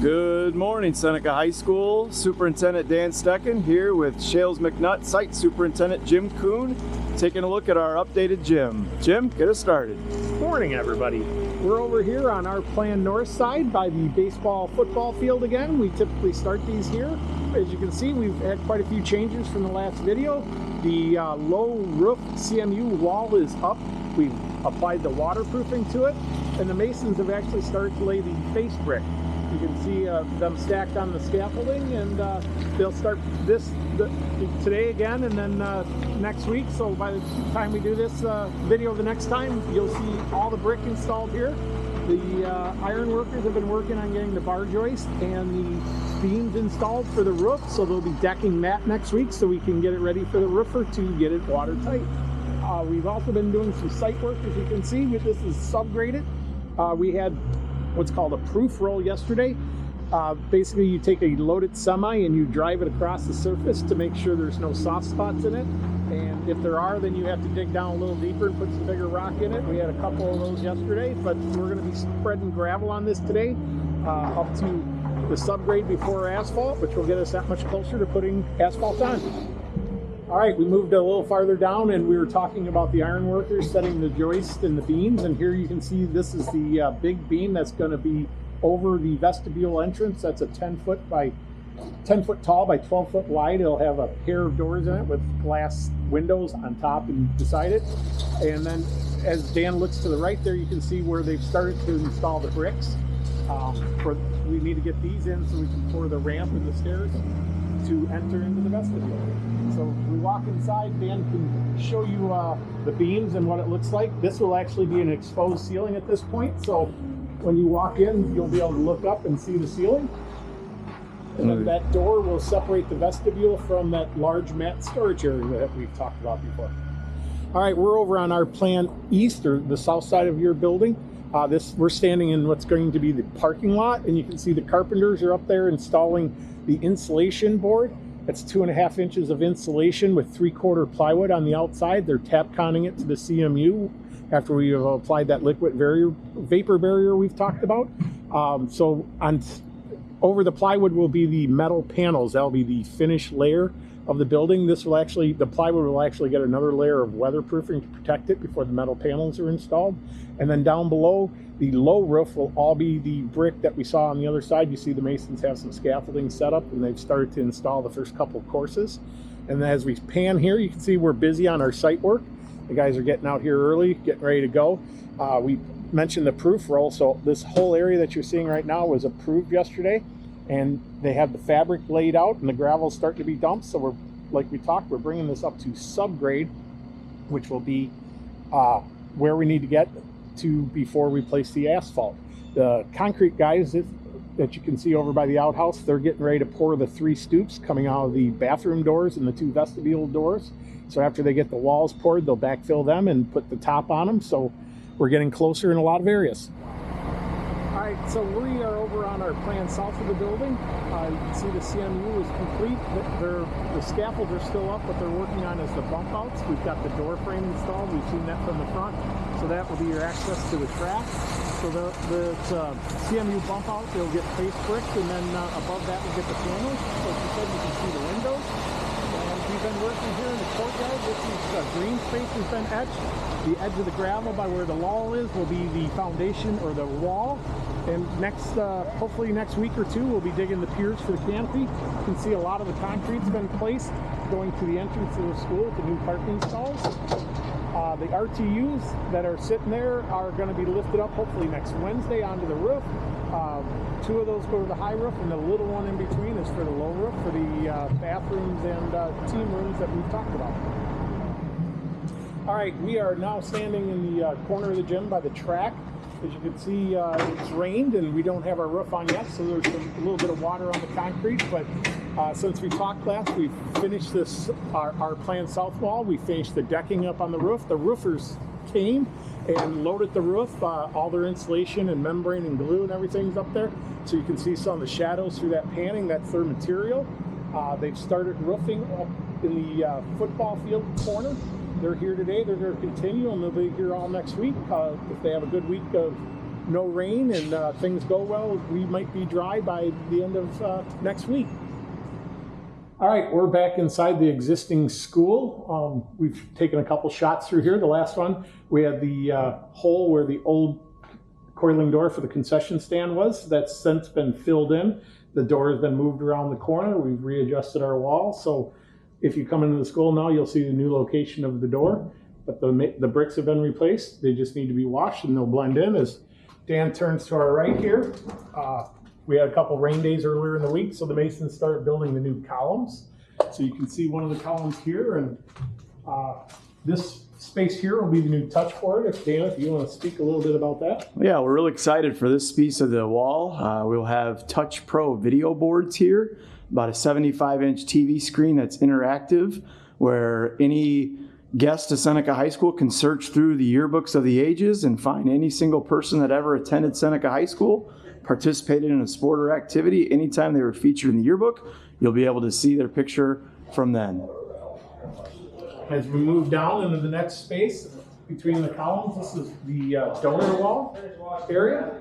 Good morning, Seneca High School. Superintendent Dan Stecken here with Shales McNutt Site Superintendent Jim Kuhn, taking a look at our updated gym. Jim, get us started. Morning, everybody. We're over here on our planned north side by the baseball football field again. We typically start these here. As you can see, we've had quite a few changes from the last video. The low roof CMU wall is up. We've applied the waterproofing to it, and the masons have actually started to lay the face brick. You can see them stacked on the scaffolding, and they'll start this today again, and then next week. So by the time we do this video the next time, you'll see all the brick installed here. The iron workers have been working on getting the bar joist and the beams installed for the roof, so they'll be decking that next week so we can get it ready for the roofer to get it watertight. We've also been doing some site work, as you can see. This is subgraded. We had what's called a proof roll yesterday. Basically, you take a loaded semi and you drive it across the surface to make sure there's no soft spots in it. And if there are, then you have to dig down a little deeper and put some bigger rock in it. We had a couple of those yesterday, but we're going to be spreading gravel on this today up to the subgrade before asphalt, which will get us that much closer to putting asphalt on. All right, we moved a little farther down, and we were talking about the iron workers setting the joist and the beams. And here you can see this is the big beam that's going to be over the vestibule entrance. That's a 10 foot tall by 12 foot wide. It'll have a pair of doors in it with glass windows on top and beside it. And then as Dan looks to the right there, you can see where they've started to install the bricks. We need to get these in so we can pour the ramp and the stairs to enter into the vestibule. So we walk inside, Dan can show you the beams and what it looks like. This will actually be an exposed ceiling at this point, so when you walk in, you'll be able to look up and see the ceiling. And then that door will separate the vestibule from that large mat storage area that we've talked about before. All right, we're over on our plan east, or the south side of your building. We're standing in what's going to be the parking lot, and you can see the carpenters are up there installing the insulation board. It's 2.5 inches of insulation with 3/4 plywood on the outside. They're tap-conning it to the CMU after we have applied that liquid vapor barrier we've talked about. So over the plywood will be the metal panels. That'll be the finished layer of the building. The plywood will actually get another layer of weatherproofing to protect it before the metal panels are installed. And then down below, the low roof will all be the brick that we saw on the other side. You see the masons have some scaffolding set up, and they've started to install the first couple of courses. And as we pan here, you can see we're busy on our site work. The guys are getting out here early, getting ready to go. We mentioned the proof roll, so this whole area that you're seeing right now was approved yesterday, and they have the fabric laid out and the gravel's starting to be dumped. So like we talked, we're bringing this up to subgrade, which will be where we need to get to before we place the asphalt. The concrete guys that you can see over by the outhouse, they're getting ready to pour the 3 stoops coming out of the bathroom doors and the 2 vestibule doors. So after they get the walls poured, they'll backfill them and put the top on them. So we're getting closer in a lot of areas. All right, so we are over on our plan south of the building. You can see the CMU is complete. The scaffolds are still up. What they're working on is the bump outs. We've got the door frame installed. We've seen that from the front. So that will be your access to the track. So the CMU bump out, they'll get face bricked, and then above that we'll get the panels. So as you said, you can see the windows. And we've been working here in the courtyard. This is green space has been etched. The edge of the gravel by where the wall is will be the foundation or the wall. And hopefully next week or two, we'll be digging the piers for the canopy. You can see a lot of the concrete's been placed going to the entrance of the school with the new parking stalls. The RTUs that are sitting there are going to be lifted up hopefully next Wednesday onto the roof. 2 of those go to the high roof, and the little one in between is for the low roof for the bathrooms and team rooms that we've talked about. All right, we are now standing in the corner of the gym by the track. As you can see, it's rained and we don't have our roof on yet, so there's a little bit of water on the concrete. But since we talked last, we've finished our planned south wall. We finished the decking up on the roof. The roofers came and loaded the roof. All their insulation and membrane and glue and everything's up there. So you can see some of the shadows through that panning. That's their material. They've started roofing up in the football field corner. They're here today. They're going to continue, and they'll be here all next week if they have a good week of no rain and things go well, we might be dry by the end of next week. All right, we're back inside the existing school. We've taken a couple shots through here. The last one, we had the hole where the old coiling door for the concession stand was. That's since been filled in. The door has been moved around the corner. We've readjusted our wall. So if you come into the school now, you'll see the new location of the door. But the bricks have been replaced. They just need to be washed and they'll blend in. As Dan turns to our right here, we had a couple rain days earlier in the week, so the masons started building the new columns. So you can see one of the columns here, and this space here will be the new touch board. Dana, if you want to speak a little bit about that. Yeah, we're really excited for this piece of the wall. We'll have Touch Pro video boards here, about a 75-inch TV screen that's interactive, where any guest to Seneca High School can search through the yearbooks of the ages and find any single person that ever attended Seneca High School, participated in a sport or activity. Anytime they were featured in the yearbook, you'll be able to see their picture from then. As we move down into the next space between the columns, this is the donor wall area.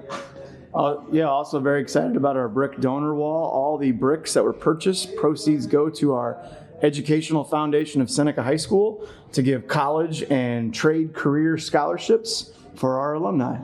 Yeah, also very excited about our brick donor wall. All the bricks that were purchased, proceeds go to our Educational Foundation of Seneca High School to give college and trade career scholarships for our alumni.